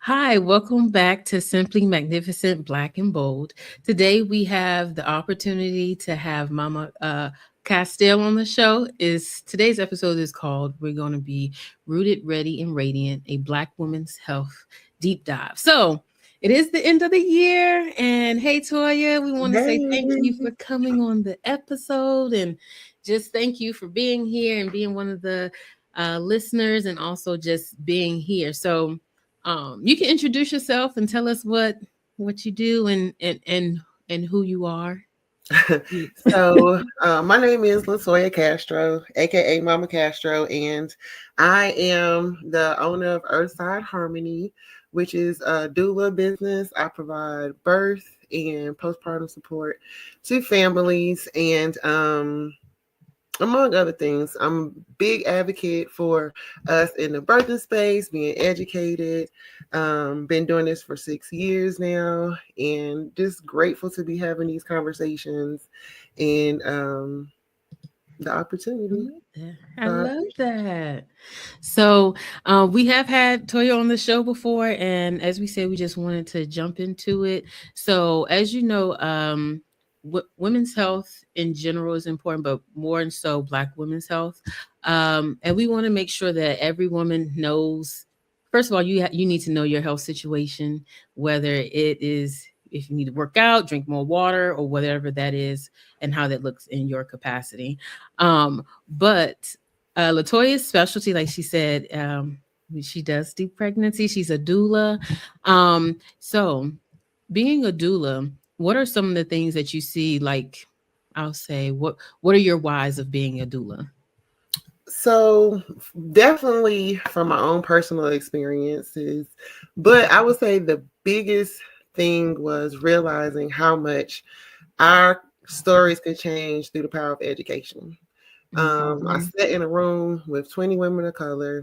Hi, welcome back to Simply Magnificent Black and Bold. Today we have the opportunity to have Mama Castro on the show. Is today's episode is called We're going to be Rooted, Ready, and Radiant, a Black Woman's Health Deep Dive. So it is the end of the year. And hey, Toya, we want to say thank you Hey. for coming on the episode and just thank you for being here and being one of the listeners and also just being here. So, you can introduce yourself and tell us what you do and who you are. Yeah. My name is Latoya Castro, aka Mama Castro, and I am the owner of Earthside Harmony, which is a doula business. I provide birth and postpartum support to families, and among other things, I'm a big advocate for us in the birthing space, being educated. Been doing this for 6 years now, and just grateful to be having these conversations and the I opportunity. love that. I So love that. So, we have had Toya on the show before, and as we said, we just wanted to jump into it. So, as you know, women's health in general is important, but more and so Black women's health. And we want to make sure that every woman knows. First of all, you need to know your health situation, whether it is if you need to work out, drink more water, or whatever that is, and how that looks in your capacity. But Latoya's specialty, like she said, she does do pregnancy. She's a doula. So being a doula, what are some of the things that you see? Like, I'll say, what are your whys of being a doula? So definitely from my own personal experiences, but I would say the biggest thing was realizing how much our stories could change through the power of education. I Mhm. sat in a room with 20 women of color.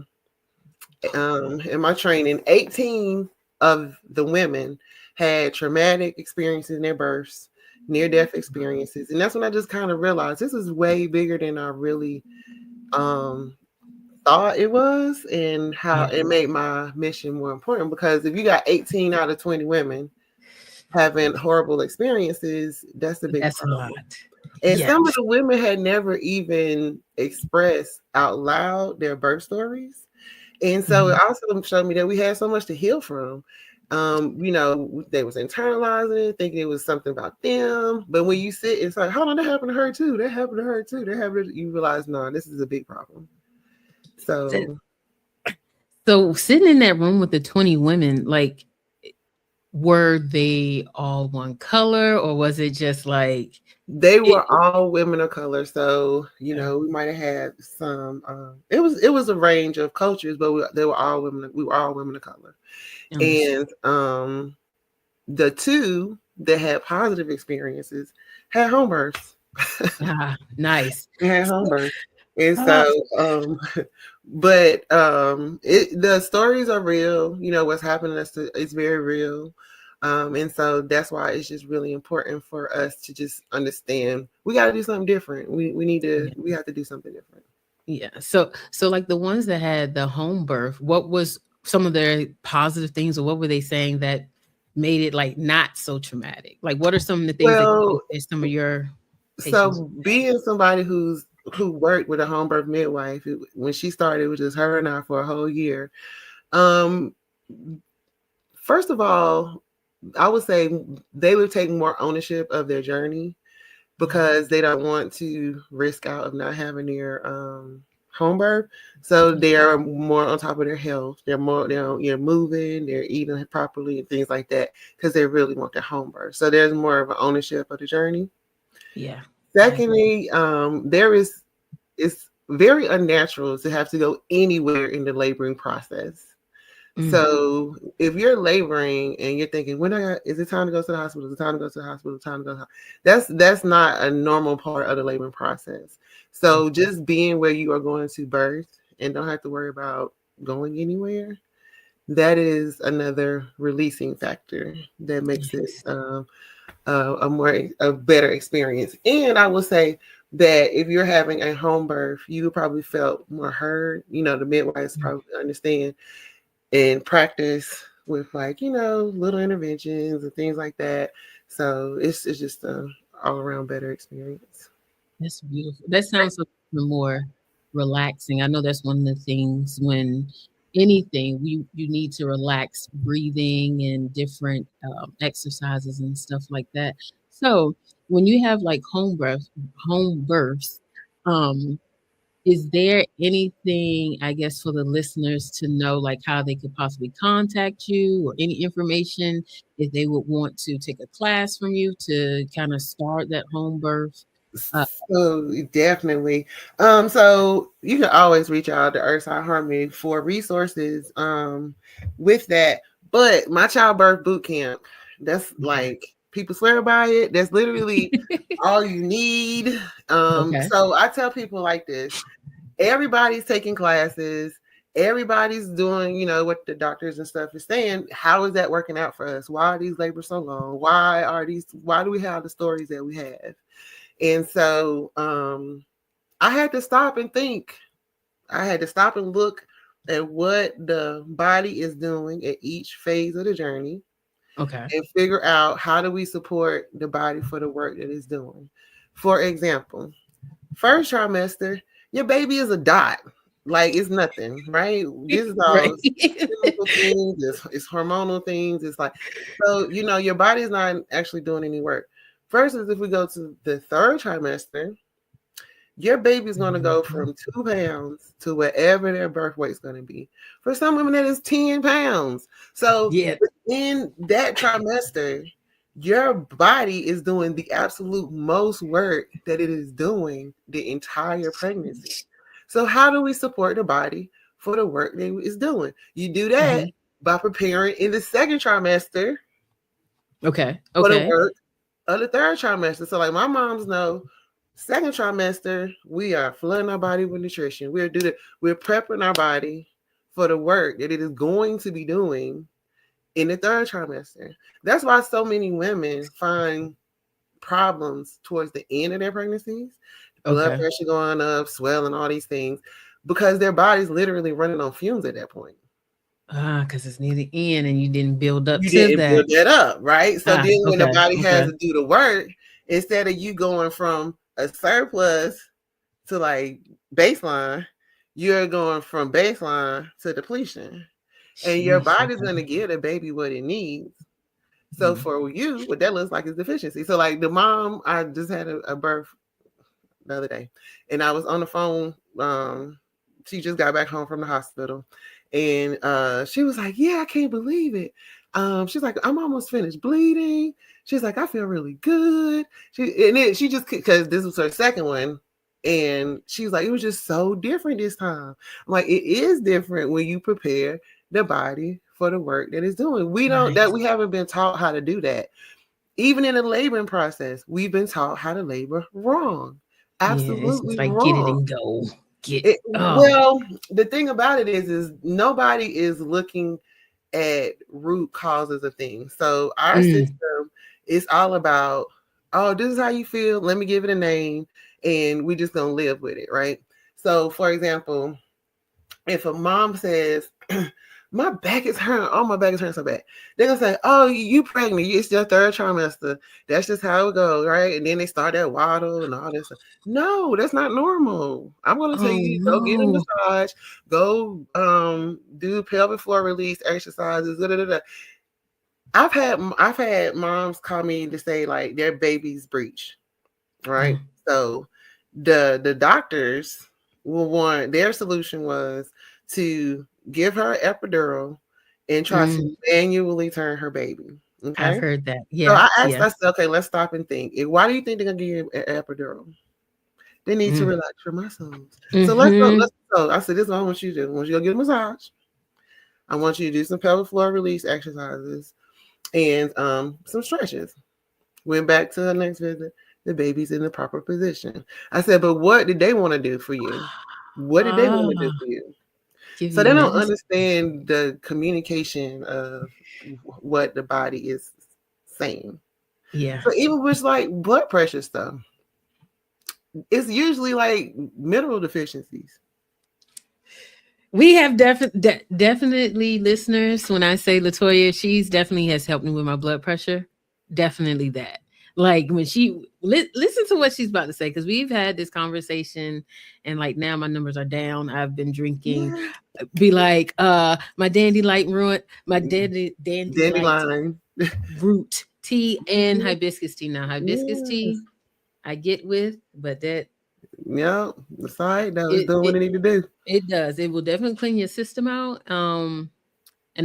In my training, 18 of the women had traumatic experiences in their births, near death experiences. And that's when I just kind of realized this is way bigger than I really um, thought it was, and how Yeah, it made my mission more important. Because if you got 18 out of 20 women having horrible experiences, that's a big that's a lot. problem. And Yes. some of the women had never even expressed out loud their birth stories. And so it Mhm. also showed me that we had so much to heal from. They was internalizing it, thinking it was something about them. But when you sit, it's like, hold on, that happened to her too. That happened to her too. That happened. You realize, no, this is a big problem. So, So so sitting in that room with the 20 women, like, were they all one color or was it just like they it? were all women of color. So we might have had some. It was a range of cultures, but they were all women. We were all women of color, Understood. and the two that had positive experiences had home births. Ah, nice. They had So, home births. And uh, so, the stories are real. What's happening is very real. And so that's why it's just really important for us to just understand we got to do something different. yeah, We have to do something different. yeah. So like the ones that had the home birth, what was some of their positive things, or what were they saying that made it like not so traumatic? Like, what are some of the things that you Well, think that some of your patients so would say? being somebody who worked with a home birth midwife, when she started, it was just her and I for a whole year. Um, First of all, I would say they would take more ownership of their journey Yeah, because they don't want to risk out of not having their home birth. So yeah, they are more on top of their health. They're more, moving, they're eating properly and things like that because they really want their home birth. So there's more of an ownership of the journey. yeah. I agree. Secondly, it's very unnatural to have to go anywhere in the laboring process. Mm, So if you're laboring and you're thinking, is it time to go to the hospital? Is it time to go to the hospital? Is it time to go to the that's not a normal part of the laboring process. So okay. just being where you are going to birth and don't have to worry about going anywhere, that is another releasing factor that makes it Nice. a better experience. And I will say that if you're having a home birth, you probably felt more heard. The midwives Mm, probably understand and practice with like, little interventions and things like that. So it's just a all around better experience. That's beautiful. That sounds a little more relaxing. I know that's one of the things when anything you need to relax breathing and different exercises and stuff like that. So when you have like home births, um, is there anything, I guess, for the listeners to know, like how they could possibly contact you or any information if they would want to take a class from you to kind of start that home birth? Uh, So definitely. So you can always reach out to Earthside Harmony for resources with that. But my childbirth boot camp, that's okay. like people swear by it. That's literally all you need. Okay. So I tell people like this: everybody's taking classes, everybody's doing, what the doctors and stuff is saying. How is that working out for us? Why are these labors so long? Why do we have the stories that we have? And so I had to stop and think. I had to stop and look at what the body is doing at each phase of the journey Okay. and figure out how do we support the body for the work that it's doing. For example, first trimester, your baby is a dot. Like it's nothing, right? This is all Right. chemical things, it's hormonal things. It's like, so, your body is not actually doing any work. Versus if we go to the third trimester, your baby's going to go Mhm. from 2 pounds to whatever their birth weight's going to be. For some women, that is 10 pounds. So Yeah. in that trimester, your body is doing the absolute most work that it is doing the entire pregnancy. So how do we support the body for the work that it's doing? You do that Mhm. by preparing in the second trimester Okay. for the Okay. work of the third trimester. So like my moms know, second trimester, we are flooding our body with nutrition. We're prepping our body for the work that it is going to be doing in the third trimester. That's why so many women find problems towards the end of their pregnancies, blood Okay. pressure going up, swelling, all these things, because their body's literally running on fumes at that point. Ah, because it's near the end and you didn't build up You to didn't that. build that up, right? So Ah, then when the okay. body has Okay. to do the work, instead of you going from a surplus to like baseline, you're going from baseline to depletion. And your Sheesh. body's Okay. gonna give the baby what it needs. So Mhm. for you, what that looks like is deficiency. So like the mom, I just had a birth the other day, and I was on the phone. She just got back home from the hospital, and she was like, "Yeah, I can't believe it." She's like, "I'm almost finished bleeding." She's like, "I feel really good." She just because this was her second one, and she's like, "It was just so different this time." I'm like, it is different when you prepare the body for the work that it's doing. Right. We haven't been taught how to do that. Even in the laboring process, we've been taught how to labor wrong. Yeah, it's just Absolutely like get it wrong. and go. Get oh. Well, the thing about it is nobody is looking at root causes of things. So our Mm, system is all about, oh, this is how you feel. Let me give it a name, and we just gonna live with it, right? So, for example, if a mom says, my back is hurting, oh, my back is hurting so bad, they're gonna say, oh, you pregnant, it's your third trimester. That's just how it goes, right? And then they start that waddle and all this stuff. No, that's not normal. I'm gonna tell oh you, go get a no. massage, go do pelvic floor release exercises. Da, da, da, da. I've had moms call me to say like their baby's breech, right? Mm, So the doctors will want, their solution was to give her epidural and try to mm. manually turn her baby. I've Okay. heard that. So Yeah. I asked, Yeah. I said, okay, let's stop and think. Why do you think they're gonna give you an epidural? They need to Mm. relax your muscles. So let's go. Mhm. Let's go. I said, this is what I want you to do. I want you to go get a massage. I want you to do some pelvic floor release exercises and some stretches. Went back to the next visit. The baby's in the proper position. I said, but what did they want to do for you? What did they want to do Ah, for you? give So you they don't medicine. understand the communication of what the body is saying. Yeah. So even with like blood pressure stuff, it's usually like mineral deficiencies. We have definitely listeners. When I say Latoya, she's definitely has helped me with my blood pressure. Definitely that. Like when she listen to what she's about to say, because we've had this conversation, and like now my numbers are down. I've been drinking. Yeah. Be like, my dandy light ruined my dandy light Dandelion. root tea and Mhm. hibiscus tea. Now hibiscus tea Yes. I get with, but that Yep. It's all right though. It's it doing what it it need to do. it does. It will definitely clean your system out. And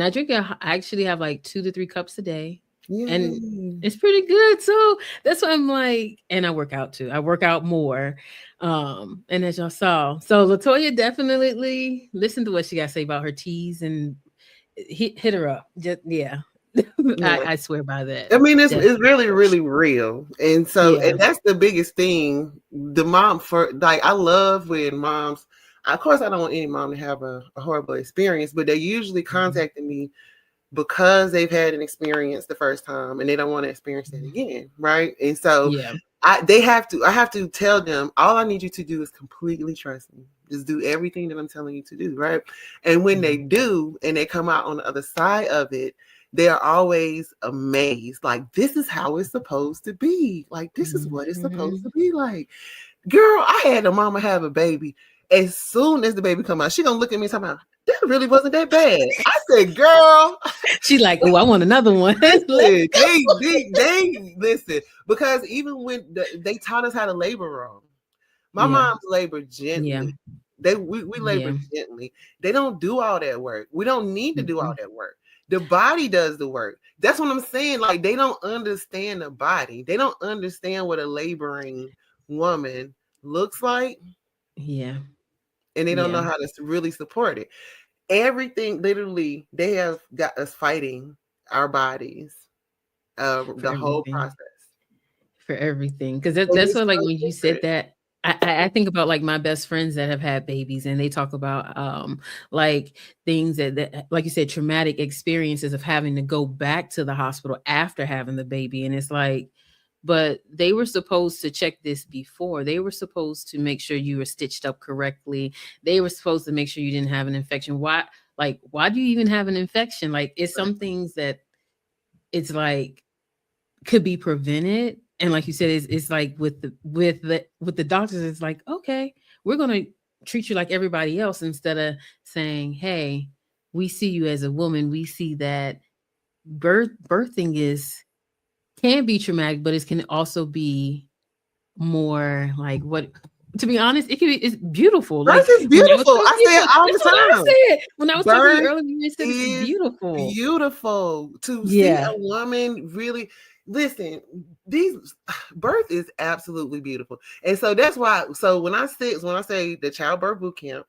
I drink I actually have like 2 to 3 cups a day, and Yay. it's pretty good. So that's why I'm like, and I work out too. I work out more. And as y'all saw, so Latoya definitely listen to what she got to say about her teas and hit her up. Just yeah, Yeah. I swear by that. I mean, it's Definitely. really really real, and so Yeah. and that's the biggest thing. The mom for like I love when moms. Of course, I don't want any mom to have a horrible experience, but they're usually Mhm. contacting me because they've had an experience the first time and they don't want to experience it again, right? And so Yeah. I have to tell them all I need you to do is completely trust me. Just do everything that I'm telling you to do, right? And when they Mhm. do and they come out on the other side of it, they are always amazed. Like, this is how it's supposed to be. Like, this is what it's supposed to Mhm. be like. Girl, I had a mama have a baby. As soon as the baby come out, she gonna look at me and talk about that really wasn't that bad. I said, girl, She like, oh, I want another one. Let's listen, go. they listen because even when they taught us how to labor wrong. My Yeah. mom's labor Yeah. gently. We labor Yeah. gently. They don't do all that work. We don't need to do all Mhm. that work. The body does the work. That's what I'm saying. Like they don't understand the body. They don't understand what a laboring woman looks like, Yeah. and they don't Yeah. know how to really support it. Everything, literally, they have got us fighting our bodies, For the whole everything. process. For everything, because that's It's what, like, so when you said different. that, I think about, like, my best friends that have had babies, and they talk about, like, things that like you said, traumatic experiences of having to go back to the hospital after having the baby, and it's like, but they were supposed to check this before. They were supposed to make sure you were stitched up correctly. They were supposed to make sure you didn't have an infection. Why do you even have an infection? Like, it's some things that it's like could be prevented. And like you said, it's like with the doctors, it's like, okay, we're gonna treat you like everybody else instead of saying, hey, we see you as a woman. We see that birthing is can be traumatic, but it can also be more like what to be honest, it can be it's beautiful. Birth Like is when I was beautiful. talking I to you, say it all that's the what I time. said. When I was talking to you Birth earlier, you said it's is beautiful. beautiful. To see Yeah. a woman really listen, these birth is absolutely beautiful. And so that's why so when I say the childbirth boot camp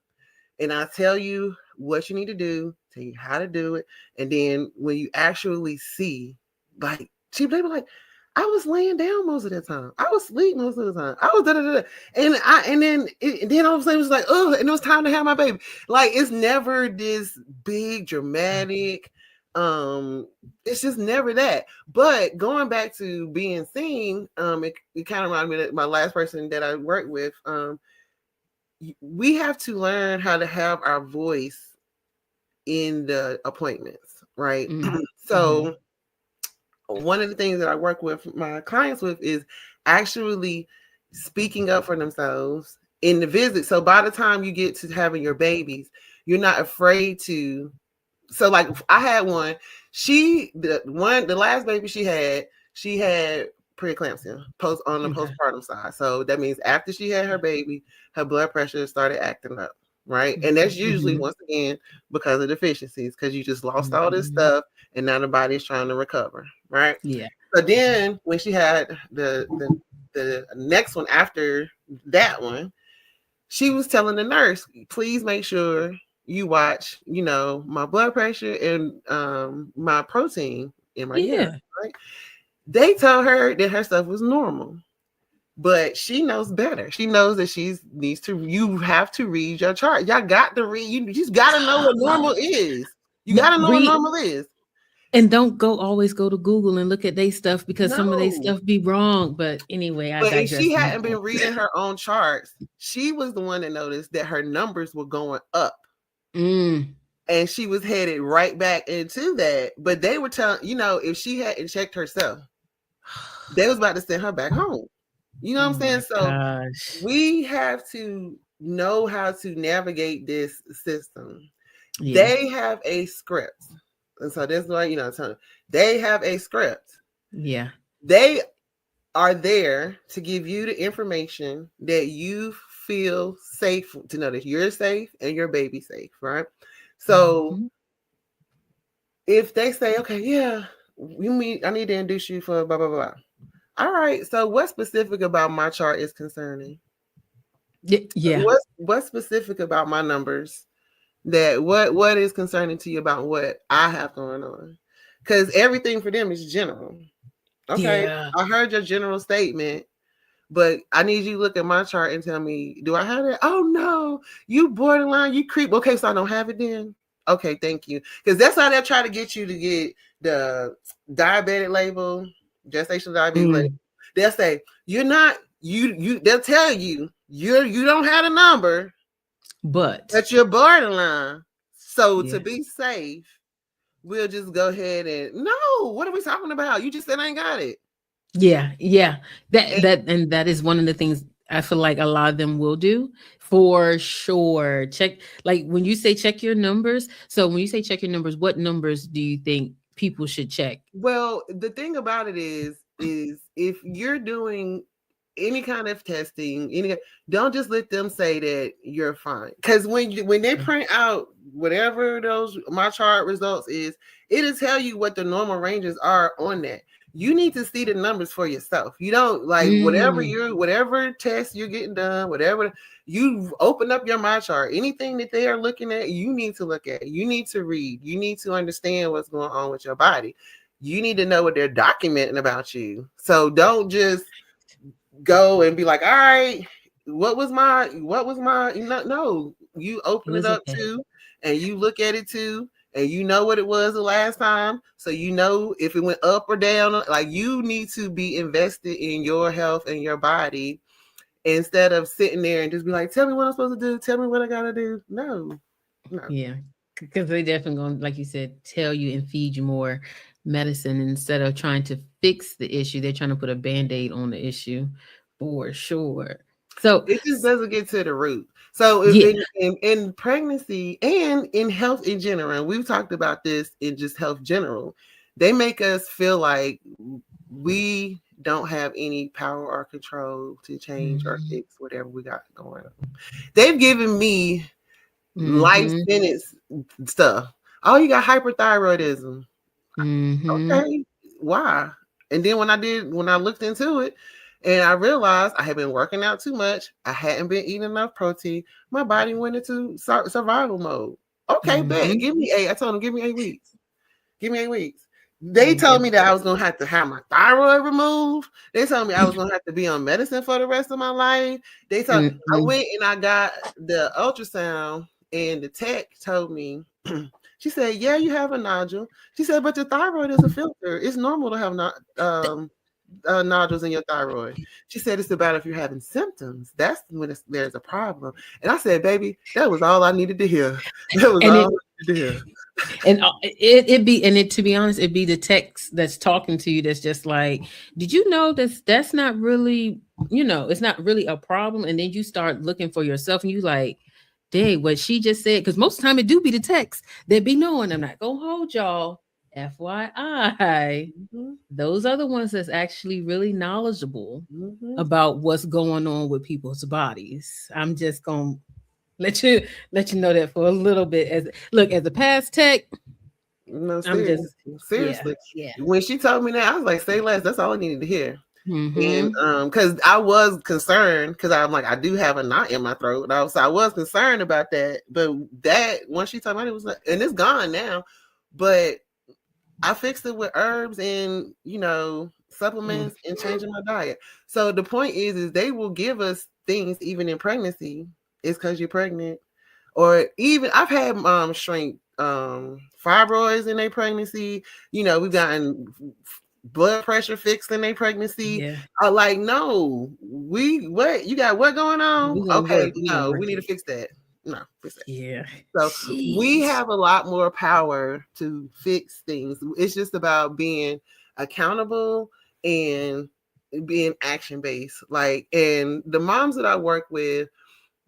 and I tell you what you need to do, tell you how to do it, and then when you actually see like they were like I was laying down most of the time. I was asleep most of the time. I was da da da. And then all of a sudden it was like, oh, and it was time to have my baby. Like it's never this big dramatic. It's just never that. But going back to being seen, it kind of reminded me that my last person that I worked with, we have to learn how to have our voice in the appointments, right? Mm-hmm. So one of the things that I work with my clients with is actually speaking up for themselves in the visit. So by the time you get to having your babies, you're not afraid to. So like I had one, the last baby she had preeclampsia post on the Okay. postpartum side. So that means after she had her baby, her blood pressure started acting up. Right. And that's usually Mhm. once again because of deficiencies, because you just lost all this Mhm. stuff and now the body's trying to recover. Right. Yeah. So then when she had the next one after that one, she was telling the nurse, please make sure you watch, my blood pressure and my protein in my urine. Yeah. Right. They tell her that her stuff was normal, but she knows better. She knows that you have to read your chart. Y'all got to read, you just gotta know what normal is. You No, gotta know what read normal is. and don't always go to Google and look at they stuff because some of they No. stuff be wrong. But anyway, I But if digress she from hadn't been that. reading her own charts, she was the one that noticed that her numbers were going up. Mm. and she was headed right back into that. But they were telling, if she hadn't checked herself, they was about to send her back home. You know what Oh I'm saying? my So gosh. we have to know how to navigate this system. Yeah. They have a script. And so that's why, they have a script. Yeah. They are there to give you the information that you feel safe to know that you're safe and your baby's safe, right? So Mhm. if they say, okay, yeah, I need to induce you for blah blah blah. All right. So what specific about my chart is concerning? Yeah. What's specific about my numbers that what is concerning to you about what I have going on? Because everything for them is general. Okay, Yeah. I heard your general statement, but I need you to look at my chart and tell me, do I have it? Oh no, you borderline, you creep. Okay, so I don't have it then. Okay, thank you. Because that's how they try to get you to get the diabetic label, gestational diabetes label. Mm. They'll say you're not they'll tell you you don't have a number, But but you're borderline. So to yeah. be safe, we'll just go ahead and no, what are we talking about? You just said I ain't got it. Yeah, yeah. That And that and that is one of the things I feel like a lot of them will do for sure. Check, like when you say check your numbers. So when you say check your numbers, what numbers do you think people should check? well, the thing about it is if you're doing any kind of testing, don't just let them say that you're fine. Because when they print out whatever those my chart results is, it'll tell you what the normal ranges are on that. You need to see the numbers for yourself. You don't like Mm, whatever test you're getting done, whatever you open up your my chart, anything that they are looking at, you need to look at. You need to read. You need to understand what's going on with your body. You need to know what they're documenting about you. So don't just go and be like, all right, what was my no, you it open it was up okay. too, and you look at it too, and you know what it was the last time, so you know if it went up or down. Like you need to be invested in your health and your body instead of sitting there and just be like, tell me what I'm supposed to do, tell me what I gotta do. No, no. Yeah, because they definitely going, like you said, tell you and feed you more medicine instead of trying to fix the issue. They're trying to put a band-aid on the issue for sure. So, It just doesn't get to the root. So yeah. in pregnancy and in health in general, and we've talked about this in just health general, they make us feel like we don't have any power or control to change or Mhm. fix whatever we got going on. They've given me life Mhm. sentence stuff. Oh, you got hyperthyroidism. Mhm. Okay, why? And then when I looked into it, and I realized I had been working out too much, I hadn't been eating enough protein, my body went into survival mode. Okay, bet. Mhm. Give me eight. I told them, give me 8 weeks. Give me 8 weeks. They They told def me that I was gonna have to have my thyroid removed. They told me I was gonna have to be on medicine for the rest of my life. I mm-mm. went and I got the ultrasound, and the tech told me, she said, "Yeah, you have a nodule." She said, "But your thyroid is a filter. It's normal to have not nodules in your thyroid." She said, "It's about if you're having symptoms. That's when there's a problem." And I said, "Baby, that was all I needed to hear. That was And all it I needed to hear." and it be, and it, to be honest, it be the text that's talking to you that's just like, did you know that's not really, it's not really a problem. And then you start looking for yourself and you like, dang, what she just said, because most of the time it do be the text that be knowing. I'm not gonna hold y'all, FYI, Mhm, those are the ones that's actually really knowledgeable mhm. about what's going on with people's bodies. I'm just gonna let you know that for a little bit. As look, as a past tech, No, I'm just, yeah, seriously. yeah. When she told me that, I was like, "Say less." That's all I needed to hear. And Mm-hmm. because I was concerned, because I'm like, I do have a knot in my throat, so I was concerned about that. But that once she told me it was, and it's gone now. But I fixed it with herbs and Mm. supplements and changing my diet. So the point is they will give us things even in pregnancy. It's because you're pregnant, or even I've had shrink fibroids in their pregnancy. We've gotten blood pressure fixed in their pregnancy. Yeah, I like no, we what you got what going on? we're gonna Okay, work. We're gonna no, work we need to it. fix that. No. Yeah. So we Sheesh. have a lot more power to fix things. It's just about being accountable and being action based. Like, and the moms that I work with,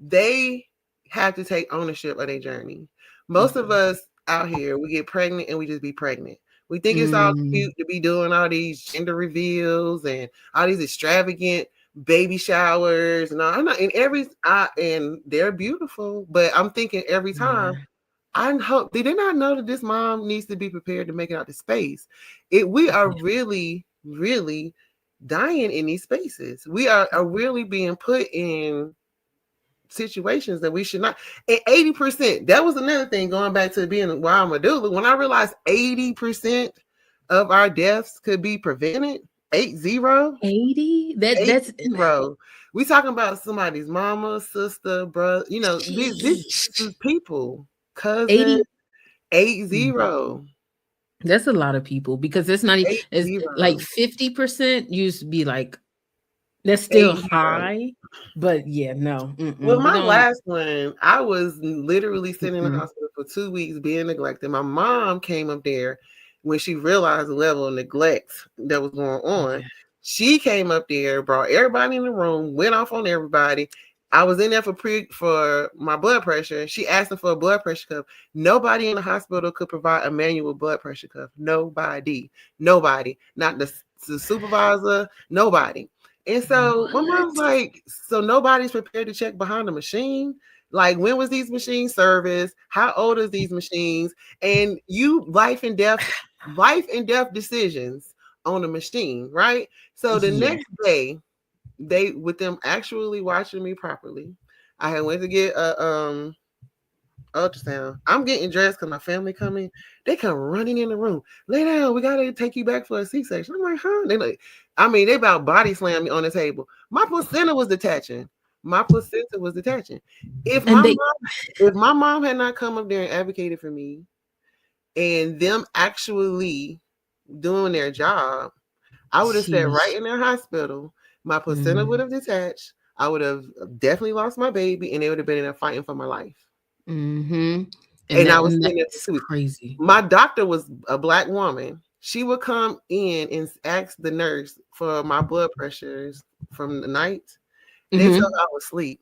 they have to take ownership of their journey. Most of us out here, we get pregnant and we just be pregnant. We think it's all Mm, cute to be doing all these gender reveals and all these extravagant baby showers and all. I'm not in every and they're beautiful, but I'm thinking every time yeah. I hope they did not know that this mom needs to be prepared to make it out to space. We are Yeah. really, really dying in these spaces. We are really being put in situations that we should not. And 80%, that was another thing going back to being why I'm a doula. When I realized 80% of our deaths could be prevented, 80, 80? That's 80. We talking about somebody's mama, sister, brother, this sheesh. is people, cousin, 80. 80, That's a lot of people because it's not 80, it's like 50% used to be like that's still 80. high, but yeah, no, Well, we my don't. last one, I was literally sitting in the Mm-mm. hospital for 2 weeks being neglected. My mom came up there when she realized the level of neglect that was going on. Yeah, She came up there, brought everybody in the room, went off on everybody. I was in there for my blood pressure. She asked her for a blood pressure cuff. Nobody in the hospital could provide a manual blood pressure cuff. Nobody, not the supervisor, nobody. And so my mom's what? like, so nobody's prepared to check behind the machine. Like, when was these machines serviced? How old is these machines? And you life and death decisions on the machine, right? So the Yeah. next day, they with them actually watching me properly, I had went to get a ultrasound. I'm getting dressed because my family coming. They come running in the room. Lay down. We gotta take you back for a C-section. I'm like, huh? They like, I mean, they about body slam me on the table. My placenta was detaching. My placenta was detaching. If And my they mom, if my mom had not come up there and advocated for me, and them actually doing their job, I would have sat right sheesh. in their hospital. My placenta would Mm, have detached. I would have definitely lost my baby, and they would have been in there fighting for my life. mhm. And I was And sitting there for that's 2 weeks. crazy. My doctor was a black woman. She would come in and ask the nurse for my blood pressures from the night. They thought Mhm. I was asleep.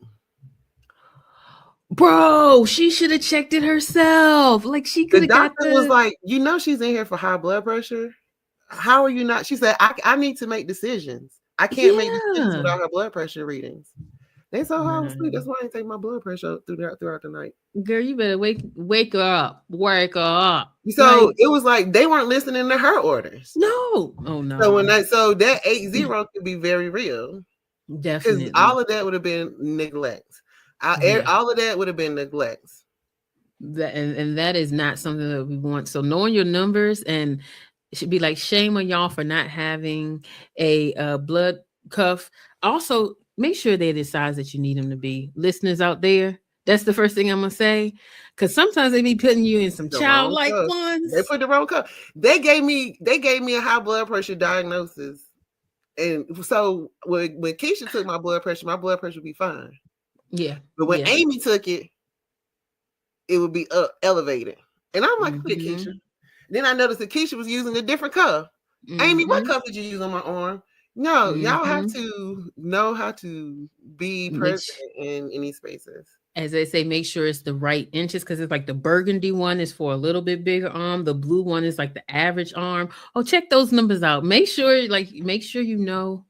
Bro, she should have checked it herself. Like, she The coulda got doctor was the like, she's in here for high blood pressure. How are you not? She said, I need to make decisions. I can't make decisions yeah. without her blood pressure readings. They saw how I was asleep. That's Man. why I didn't take my blood pressure throughout the night. Girl, you better wake her up. Wake her up. So Like, it was like they weren't listening to her orders. no. Oh, no. So that 80 could be very real. Because Definitely. all of that would have been neglect. Yeah. All of that would have been neglect. That and that is not something that we want. So knowing your numbers and it should be like shame on y'all for not having a blood cuff. Also, make sure they're the size that you need them to be. Listeners out there, that's the first thing I'm gonna say. Cause sometimes they be putting you in some The wrong childlike cup. They ones. put the wrong cup. They gave me a high blood pressure diagnosis. And so when Keisha took my blood pressure would be fine. Yeah, But when yeah. Amy took it, it would be elevated. And I'm like, look at Mm-hmm. Keisha. Then I noticed that Keisha was using a different cup. Amy, what Mm-hmm. cup did you use on my arm? No, y'all have Mm-hmm. to know how to be present Which, in any spaces. as they say, make sure it's the right inches because it's like the burgundy one is for a little bit bigger arm. The blue one is like the average arm. Oh, check those numbers out. Make sure you know.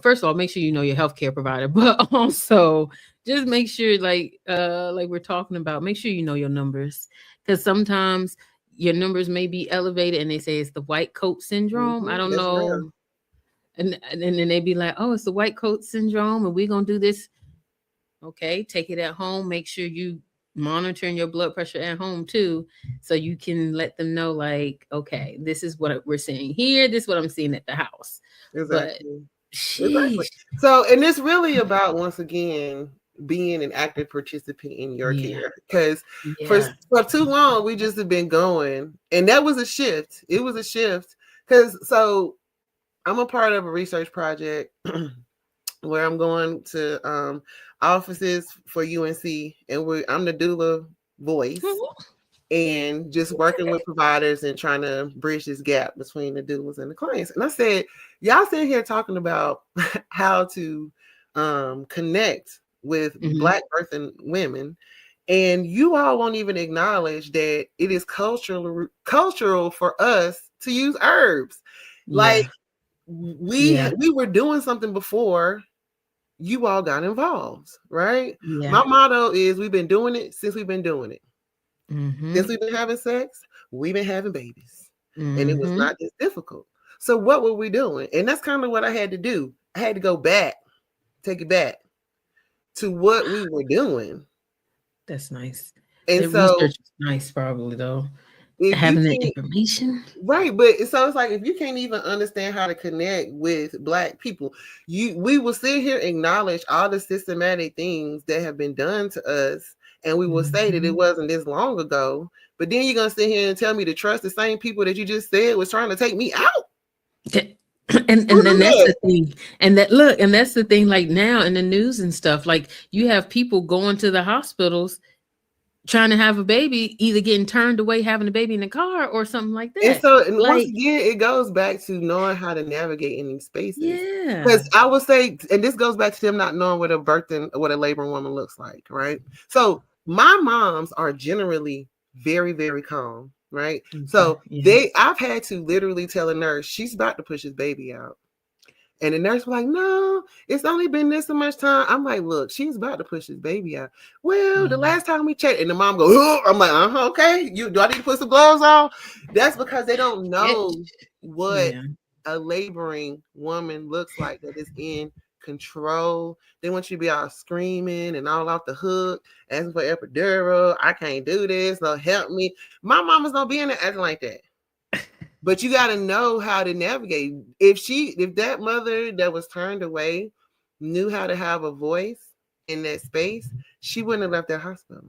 First of all, make sure you know your healthcare provider, but also just make sure, like we're talking about, make sure you know your numbers because sometimes your numbers may be elevated, and they say it's the white coat syndrome. I don't That's know, real. and then they be like, oh, it's the white coat syndrome, and we're gonna do this. Okay, take it at home. Make sure you monitoring your blood pressure at home too, so you can let them know, like, okay, this is what we're seeing here. This is what I'm seeing at the house. But Exactly. Exactly. sheesh, So, and it's really about, once again, being an active participant in your yeah, care. Because yeah, for too long, we just have been going. And that was a shift. It was a shift. Because so I'm a part of a research project where I'm going to offices for UNC, and I'm the doula voice, Oh, and just working okay. with providers and trying to bridge this gap between the doulas and the clients. And I said, y'all sitting here talking about how to connect with Hmm. Black birthing women, and you all won't even acknowledge that it is cultural for us to use herbs. Like Yeah. Yeah. we were doing something before you all got involved, right? Yeah. My motto is we've been doing it since we've been doing it. Since Hmm. we've been having sex, we've been having babies. And it was Hmm. not this difficult. So what were we doing? And that's kind of what I had to do. I had to go back, take it back to what we were doing. That's nice. And The so research is nice, probably though. if you Having that can't, information. right, but so it's like if you can't even understand how to connect with Black people, we will sit here acknowledge all the systematic things that have been done to us, and we will say that it Hmm. wasn't this long ago. But then you're gonna sit here and tell me to trust the same people that you just said was trying to take me out. Who And then do that's that? the thing. And that look, and that's the thing, like now in the news and stuff, like you have people going to the hospitals trying to have a baby, either getting turned away having a baby in the car or something like And that. so, and once Like, again, it goes back to knowing how to navigate in these spaces. yeah. Because I would say, and this goes back to them not knowing what a laboring woman looks like, right? So my moms are generally very, very calm, right? Okay. So Yeah. I've had to literally tell a nurse she's about to push his baby out. And the nurse was like, no, it's only been this so much time. I'm like, look, she's about to push his baby out. Well, the Yeah. last time we checked, and the mom goes, oh, I'm like, okay. Do I need to put some gloves on? That's because they don't Itch. know what Yeah. a laboring woman looks like that is in control. They want you to be all screaming and all off the hook, asking for epidural. I can't do this. No, help me. My mama's don't be in there acting like that. But you got to know how to navigate. If that mother that was turned away knew how to have a voice in that space, she wouldn't have left that hospital.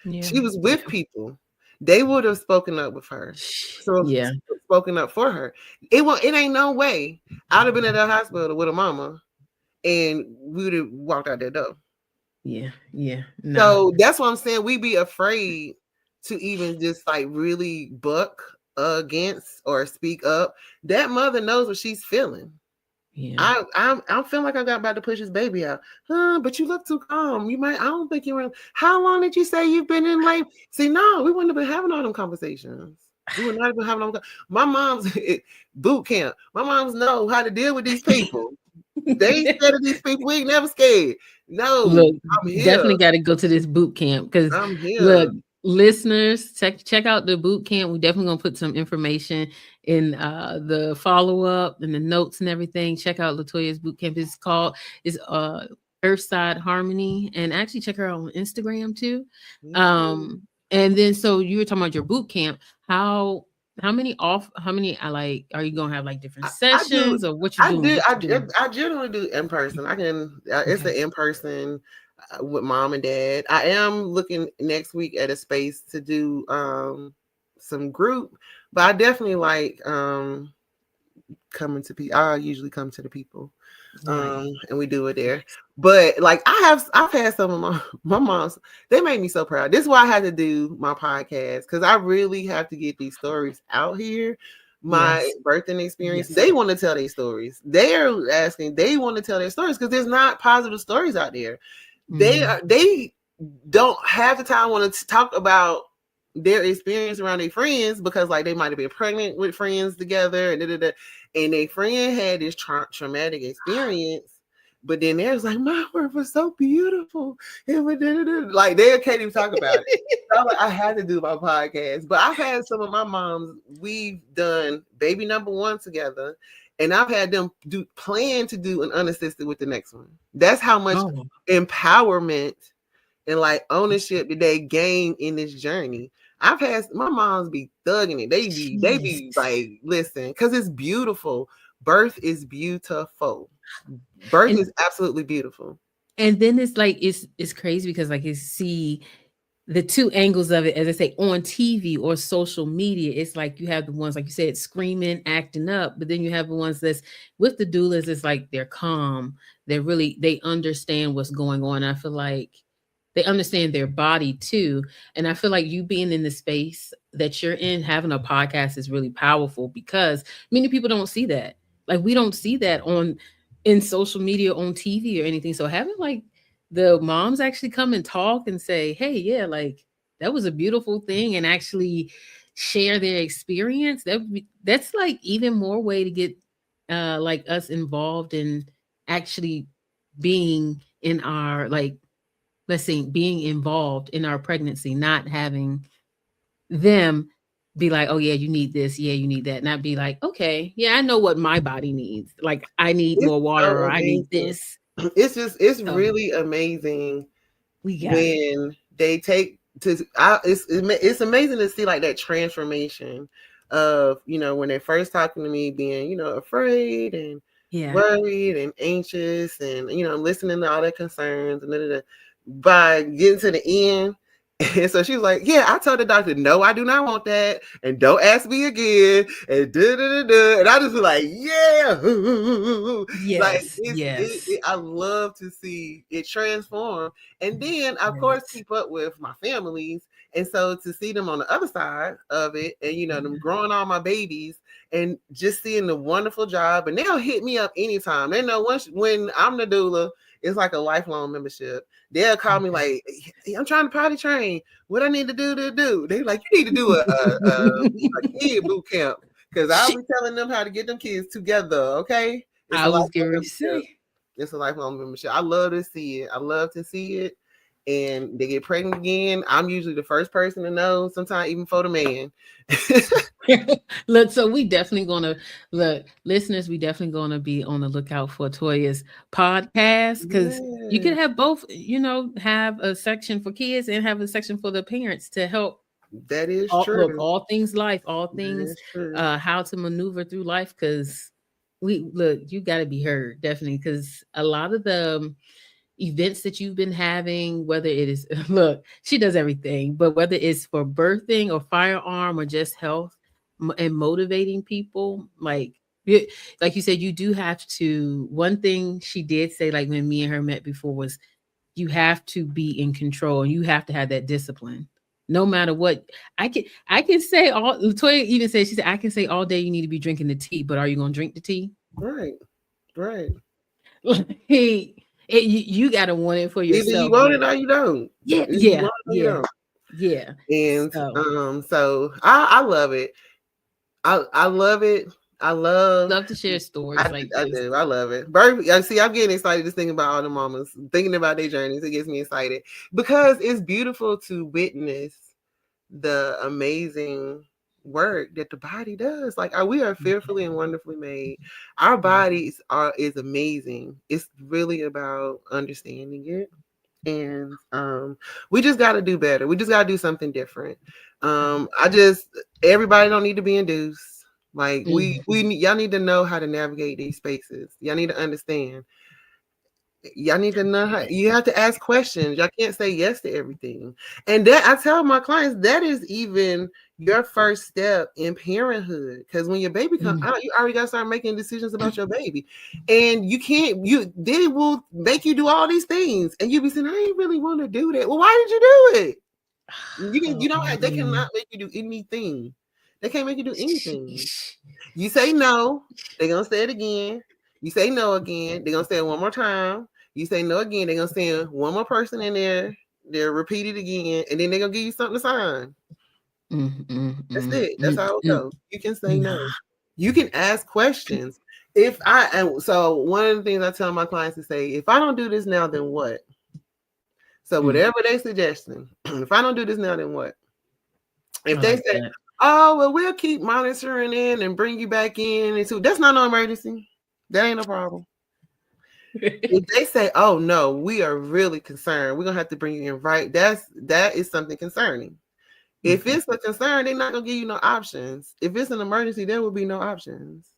Yeah. She was with Yeah. people. They would have spoken up with her. So Yeah. spoken up for her. It ain't no way I'd have been at that hospital with a mama and we would have walked out that door. Yeah. Yeah. Nah. So that's what I'm saying. We be afraid to even just like really buck against or speak up. That mother knows what she's feeling. Yeah. I'm feeling like I got about to push his baby out. But you look too calm. You might I don't think you're in. How long did you say you've been in labor? See, no, we wouldn't have been having all them conversations. We would not have been having all them. My mom's boot camp. My moms know how to deal with these people. They ain't scared of these people. We ain't never scared. No, Look, I'm here. definitely got to go to this boot camp because I'm here. look, listeners, check out the boot camp. We definitely gonna put some information in the follow up and the notes and everything. Check out Latoya's boot camp. It's Earthside Harmony, and actually check her out on Instagram too. Yes, ma'am. Um, and then so you were talking about your boot camp. How many I like are you gonna have like different I do. sessions or what you doing? What you doing? I generally do in person. I can. It's Okay. the in person with mom and dad. I am looking next week at a space to do some group, but I definitely like coming to people. I usually come to the people, Nice. and we do it there. Nice. But like I've had some of my moms. They made me so proud. This is why I had to do my podcast because I really have to get these stories out here. My Yes. birthing experience. Yes. They want to tell their stories. They are asking. They want to tell their stories because there's not positive stories out there. Mhm. They don't have the time want to talk about their experience around their friends because like they might have been pregnant with friends together and and their friend had this traumatic experience, but then there's like my work was so beautiful. It was like they can't even talk about it. So I'm like, I had to do my podcast, but I've had some of my moms. We've done baby number one together, and I've had them plan to do an unassisted with the next one. That's how much Oh, empowerment and like ownership that they gain in this journey. I've had my moms be thugging it. They jeez. be like, listen, because it's beautiful. Birth is beautiful. Birth And is absolutely beautiful. then it's like it's crazy because like you see the two angles of it, as I say, on TV or social media, it's like you have the ones, like you said, screaming, acting up, but then you have the ones that's with the doulas, it's like they're calm. They're really, they understand what's going on. I feel like they understand their body too. And I feel like you being in the space that you're in, having a podcast is really powerful because many people don't see that. Like we don't see that on in social media, on TV or anything. So having like the moms actually come and talk and say, "Hey, yeah, like that was a beautiful thing," and actually share their experience. That's like even more way to get like us involved in actually being in our like, let's say, being involved in our pregnancy, not having them be like, "Oh yeah, you need this, yeah, you need that," not be like, "Okay, yeah, I know what my body needs. Like I need It's more water so or I need amazing. this." It's So really amazing we got it. when they take to it's amazing to see like that transformation of, you know, when they're first talking to me being, you know, afraid and Yeah. worried and anxious and, you know, listening to all their concerns and by getting to the end. And so she was like, "Yeah, I told the doctor, no, I do not want that, and don't ask me again." And and I just was like, "Yeah," like Yes, yes. I love to see it transform, and then of course Yes. keep up with my families, and so to see them on the other side of it, and you know them growing all my babies, and just seeing the wonderful job, and they'll hit me up anytime. They know once when I'm the doula, it's like a lifelong membership. They'll call me Okay. like, "Hey, I'm trying to potty train. What I need to do to do?" They like, "You need to do a kid boot camp because I'll Shit, be telling them how to get them kids together." Okay, it's I a was lifelong getting ready to membership. say. It's a lifelong membership. I love to see it. I love to see it. And they get pregnant again. I'm usually the first person to know, sometimes even for the man. Look, so we definitely gonna look, listeners, we definitely gonna be on the lookout for Toya's podcast because you could Yeah, have both, you know, have a section for kids and have a section for the parents to help that is all look, true. all things life, all That things is true. how to maneuver through life because we look, you gotta be heard, definitely, because a lot of the events that you've been having, whether it is look, she does everything, but whether it's for birthing or firearm or just health and motivating people, like like you said, you do have to. One thing she did say, like when me and her met before, was you have to be in control and you have to have that discipline. No matter what, I can say all. Latoya even said, she said, I can say all day you need to be drinking the tea, but are you going to drink the tea? Right, right. Like, you got to want it for Either you yourself. want But it or you don't. yeah, Either you yeah, want it or you yeah, don't. yeah. And So so I love it. I love it. I love love to share stories like I this. do. I love it. Birth, I see. I'm getting excited just thinking about all the mamas, thinking about their journeys. It gets me excited because it's beautiful to witness the amazing work that the body does. Like we are fearfully and wonderfully made. Our bodies are is amazing. It's really about understanding it, and we just got to do better. We just got to do something different. I just everybody don't need to be induced. Like Mhm. y'all need to know how to navigate these spaces. Y'all need to understand. Y'all need to know how you have to ask questions. Y'all can't say yes to everything. And that I tell my clients that is even your first step in parenthood. Because when your baby comes Mm. out, you already gotta start making decisions about your baby. And you can't, you they will make you do all these things. And you be saying, I ain't really want to do that. Well, why did you do it? You Oh don't have, they man. cannot make you do anything. They can't make you do anything. Sheesh. You say no, they're gonna say it again. You say no again, they're gonna say it one more time. You say no again, they're gonna send one more person in there. They'll repeat it again, and then they're gonna give you something to sign. Mm, mm, That's mm, it. That's mm, how it mm. goes. You can say no. Nah. You can ask questions. If I and so one of the things I tell my clients to say, if I don't do this now, then what? So Mm. whatever they suggesting, if I don't do this now, then what? If I they like say, that. "Oh well, we'll keep monitoring in and bring you back in," and so that's not no emergency. That ain't a problem. If they say, "Oh no, we are really concerned. We're gonna have to bring you in," right? That is something concerning. If Mhm. it's a concern, they're not gonna give you no options. If it's an emergency, there will be no options.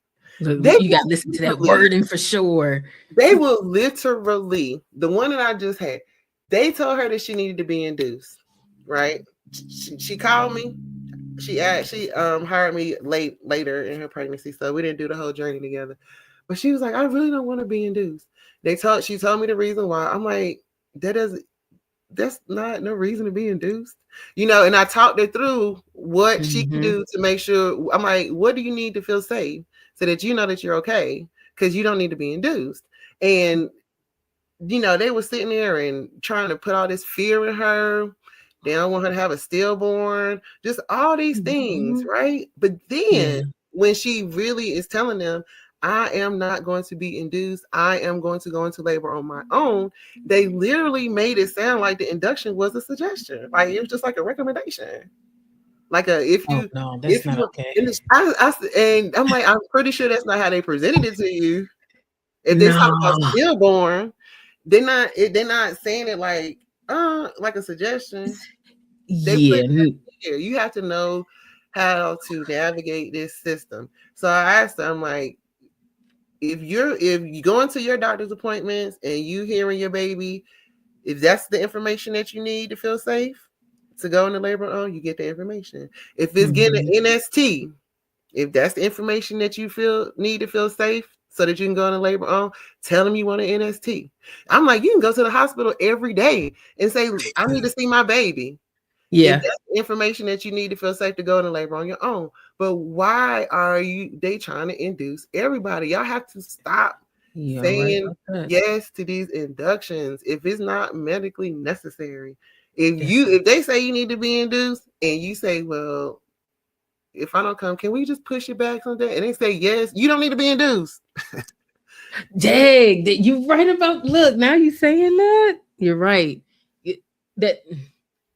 Look, They you got to will listen to that literally, wording for sure. the one that I just had, they told her that she needed to be induced. right? She called me. She hired me later in her pregnancy, so we didn't do the whole journey together. But she was like, I really don't want to be induced. She told me the reason why. I'm like, that doesn't that's not no reason to be induced. And I talked her through what she can Mm-hmm. do to make sure. I'm like, what do you need to feel safe so that you know that you're okay? Because you don't need to be induced. And they were sitting there and trying to put all this fear in her. They don't want her to have a stillborn, just all these things, Mm-hmm. right? But then Yeah. when she really is telling them, I am not going to be induced, I am going to go into labor on my own, they literally made it sound like the induction was a suggestion. Like it was just like a recommendation. Like a Oh no, that's if not you okay. and and I'm like, I'm pretty sure that's not how they presented it to you. If they talk about No. stillborn, they're not saying it like a suggestion. They put Yeah. here. You have to know how to navigate this system. So I asked her, I'm like, if you go into your doctor's appointments and you hearing your baby, if that's the information that you need to feel safe to go into labor on, you get the information. If it's getting Mm-hmm. an NST, if that's the information that you need to feel safe so that you can go into labor on, tell them you want an NST. I'm like, you can go to the hospital every day and say, I need to see my baby. If Yeah. that's the information that you need to feel safe to go into labor on your own. But why are they trying to induce everybody? Y'all have to stop You're right saying about that. yes to these inductions if it's not medically necessary. That's If they say you need to be induced and you say, well, if I don't come, can we just push it back someday? And they say yes, you don't need to be induced. dang. You right about. Look, now you saying that. You're right. That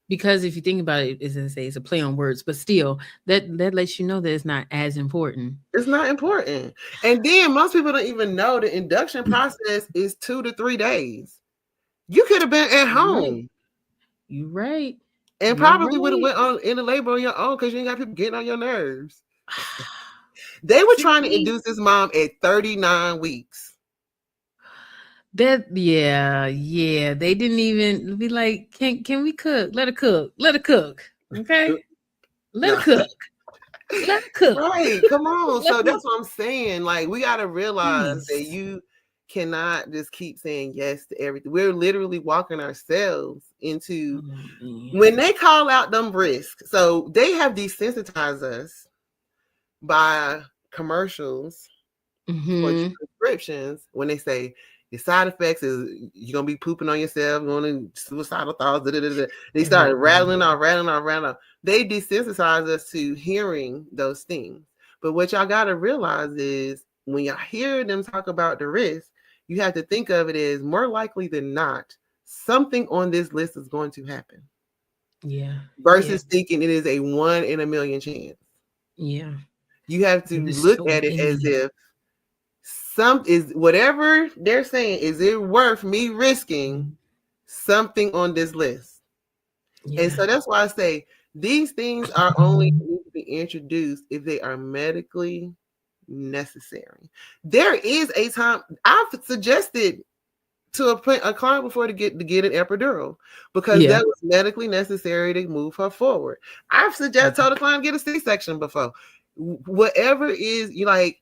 because if you think about it, as I say, it's a play on words, but still, that lets you know that it's not as important. It's not important. And then most people don't even know the induction process is 2 to 3 days. You could have been at You're right. home You're right. and You're probably would have right. went on in the labor on your own because you ain't got people getting on your nerves. They were trying to See induce this mom at 39 weeks. that? Yeah, yeah. They didn't even be like, can we cook? Let her cook. Let her cook. Okay, let No. her cook. Let her cook. Right. Come on. Let So her, that's what I'm saying. Like, we got to realize that please. you cannot just keep saying yes to everything. We're literally walking ourselves into Oh, man. when they call out them risks. So they have desensitized us by commercials for Mm-hmm. prescriptions when they say the side effects is you're gonna be pooping on yourself, going to suicidal thoughts. Da, da, da, da. They started Mm-hmm. rattling off, rattling off. They desensitize us to hearing those things. But what y'all gotta realize is when y'all hear them talk about the risk, you have to think of it as more likely than not, something on this list is going to happen. Yeah. Yeah. Versus thinking it is a 1 in a million chance. Yeah. You have And to there's look so at it as many. if some is whatever they're saying, is it worth me risking Mhm. something on this list? And Yeah. so that's why I say these things are only need to be introduced if they are medically necessary. There is a time I've suggested to a client before to get an epidural because Yeah. that was medically necessary to move her forward. I've suggested told the client get a C-section before. Whatever is you like,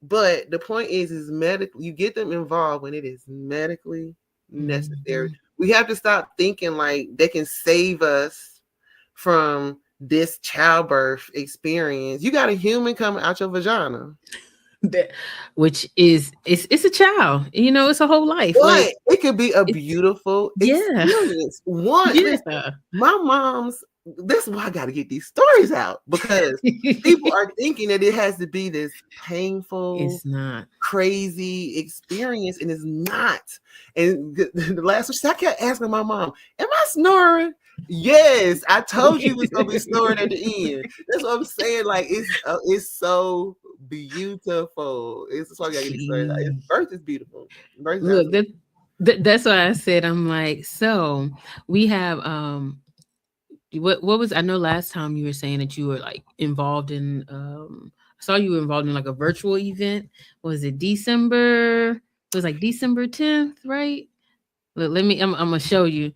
but the point is medical. You get them involved when it is medically necessary. Mhm. We have to stop thinking like they can save us from this childbirth experience. You got a human coming out your vagina. That which is it's a child. You know, it's a whole life. But Like it could be a it's beautiful yeah. experience. One, listen, Yeah. my mom's, this is why I got to get these stories out because people are thinking that it has to be this painful, It's not. crazy experience, and it's not. And the last one, I kept asking my mom, "Am I snoring?" Yes, I told you it's gonna be snoring at the end. That's what I'm saying. Like it's so beautiful. It's just why I gotta get these stories out. It's, Gee. birth is beautiful. Birth is Look, absolutely. that's why I said I'm like, so we have what was I know last time you were saying that you were like involved in I saw you were involved in like a virtual event. Was it December? It was like December 10th, right? Look, let me I'm gonna show you.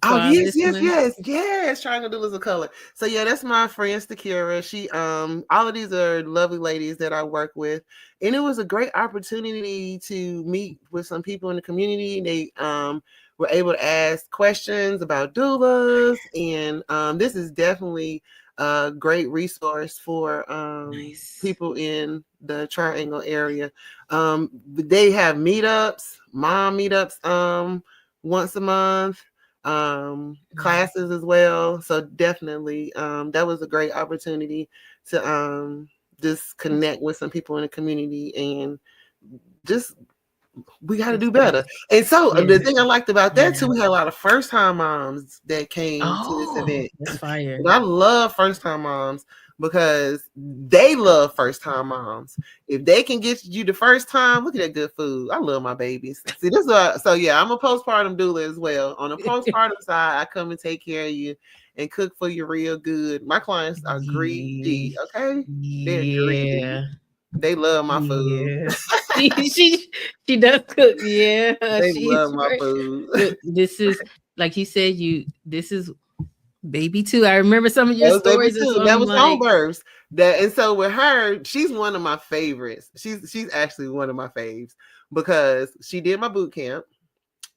Oh for our yes, yes, listeners? yes, yes. Triangle Doulas of Color. So yeah, that's my friend Stakira. She all of these are lovely ladies that I work with. And it was a great opportunity to meet with some people in the community. They were able to ask questions about doulas. And this is definitely a great resource for Nice. people in the triangle area. They have meetups, mom meetups once a month, Nice. classes as well. So definitely, that was a great opportunity to just That's connect with some people in the community and just we got to that's do better. nice. And so Yeah. the thing I liked about that Yeah. too, we had a lot of first time moms that came to this Oh, event. that's fire. And I love first time moms because they love first time moms. If they can get you the first time, look at that good food. I love my babies. See, this is so yeah, I'm a postpartum doula as well. On the postpartum side, I come and take care of you and cook for you real good. My clients are greedy, Ye- okay? They're greedy. Yeah. They love my food. Yeah. She does cook. Yeah. They She's love my right. food. Look, this is like you said, this is baby too. I remember some of your That was baby stories, and too. so That I'm was home like, births. That and so with her, she's one of my favorites. She's actually one of my faves because she did my boot camp.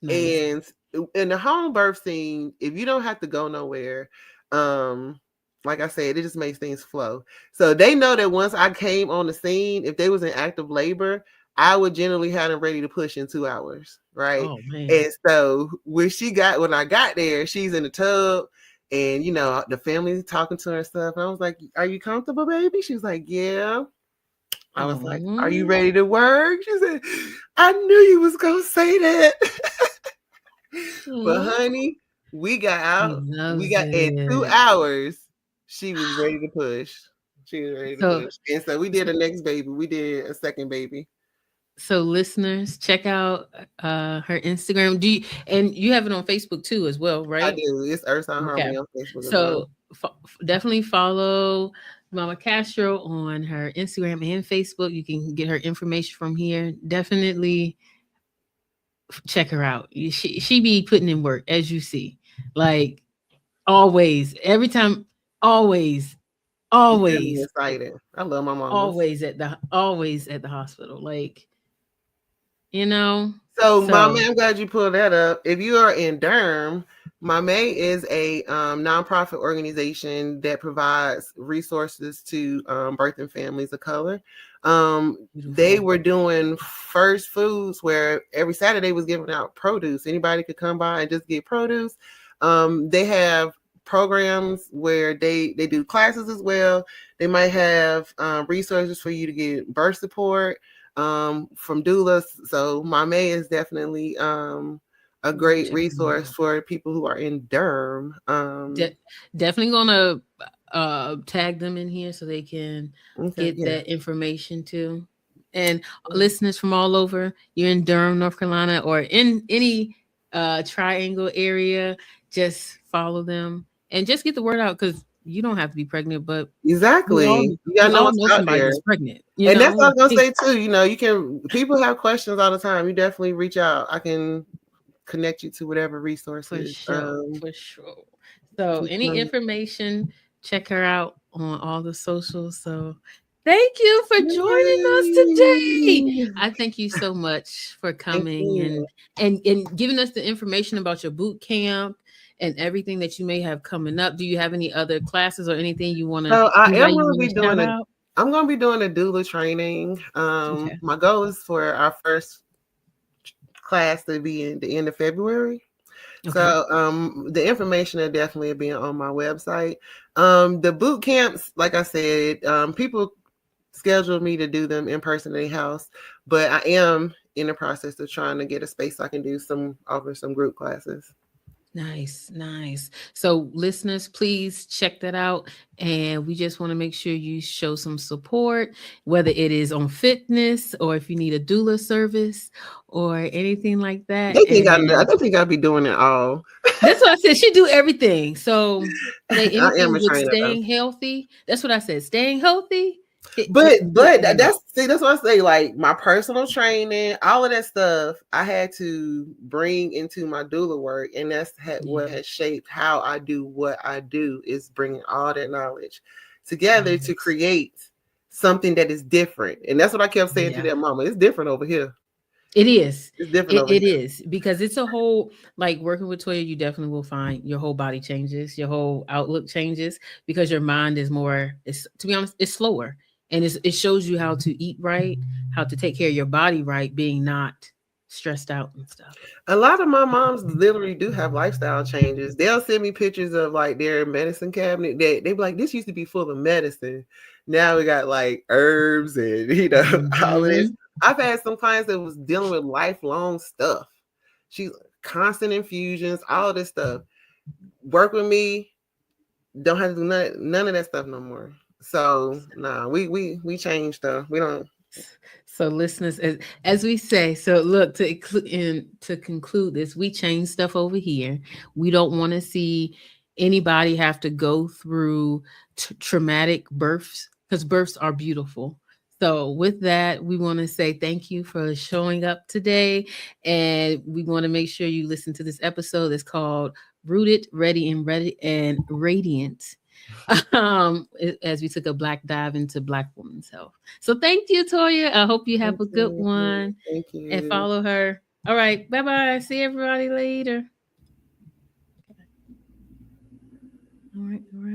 nice. And in the home birth scene, if you don't have to go nowhere, um, like I said, it just makes things flow. So they know that once I came on the scene, if they was in active labor, I would generally have them ready to push in 2 hours, right? Oh man. And so when I got there, she's in the tub, and the family talking to her and stuff. And I was like, "Are you comfortable, baby?" She was like, "Yeah." I was like, "Are you Oh, ready to work?" She said, "I knew you was gonna say that." But oh, honey, we got she out. We loves got in two it. hours. She was ready to push. She was ready to So, push. And so we did a next baby. We did a second baby. so listeners, check out her Instagram. And you have it on Facebook too as well, I right? do. It's Earth Sign Okay. Harmony on Facebook as well. So definitely follow Mama Castro on her Instagram and Facebook. You can get her information from here. Definitely check her out. She be putting in work as you see. Like always, every time, always, You got me always, excited. I love my mamas. always at the hospital. Like, you know. So, Mama, So I'm glad you pulled that up. If you are in Durham, Mame is a nonprofit organization that provides resources to birthing families of color. They beautiful. were doing first foods where every Saturday was giving out produce. Anybody could come by and just get produce. They have programs where they do classes as well. They might have resources for you to get birth support from doulas. So Mame is definitely a I'm gonna great check them resource out. for people who are in Durham. De- Definitely gonna tag them in here so they can Okay, get yeah. that information too. And listeners from all over, you're in Durham, North Carolina, or in any triangle area, just follow them and just get the word out because you don't have to be pregnant, but we all Exactly. You gotta we know all what's know out somebody there. that's pregnant, And that's what I was gonna like say too. You can people have questions all the time. You definitely reach out. I can connect you to whatever for resources. sure, for sure. So, any information, check her out on all the socials. So, thank you for joining us today. Yay! I thank you so much for Thank coming you. and giving us the information about your boot camp and everything that you may have coming up. Do you have any other classes or anything you want to So I anybody am you gonna want be to shout doing a out? I'm gonna be doing a doula training. Okay. My goal is for our first class to be in the end of February. Okay. So the information will definitely be on my website. The boot camps, like I said, people scheduled me to do them in person in a house, but I am in the process of trying to get a space so I can offer some group classes. Nice, nice. So, listeners, please check that out. And we just want to make sure you show some support, whether it is on fitness or if you need a doula service or anything like that. I And think I'll be doing it all. that's what I said. She do everything. So, say I am anything a with trainer though. staying healthy. That's what I said. Staying healthy. Yeah. That's see, that's what I say. Like my personal training, all of that stuff, I had to bring into my doula work, and what Yeah. has shaped how I do what I do. Is bringing all that knowledge together to Yes. create something that is different, and that's what I kept saying to Yeah. that mama. It's different over here. It is. It's different It, over it here. is because it's a whole like working with Toya, you definitely will find your whole body changes, your whole outlook changes because your mind is more it's to be honest, it's slower. And it shows you how to eat right, how to take care of your body right, being not stressed out and stuff. A lot of my moms literally do have lifestyle changes. They'll send me pictures of like their medicine cabinet. They be like, this used to be full of medicine. Now we got like herbs and all of this. Hmm. I've had some clients that was dealing with lifelong stuff. She's constant infusions, all of this stuff. Work with me, don't have to do none of that stuff no more. So nah, we changed stuff. We don't. So, listeners, as we say, so look to conclude this, we change stuff over here. We don't want to see anybody have to go through traumatic births because births are beautiful. So, with that, we want to say thank you for showing up today, and we want to make sure you listen to this episode. It's called "Rooted, Ready, and Radiant." As we took a black dive into Black women's health. So thank you, Toya. I hope you have Thank a good you. one Thank and you. follow her. All right. Bye bye. See everybody later. All right. All right.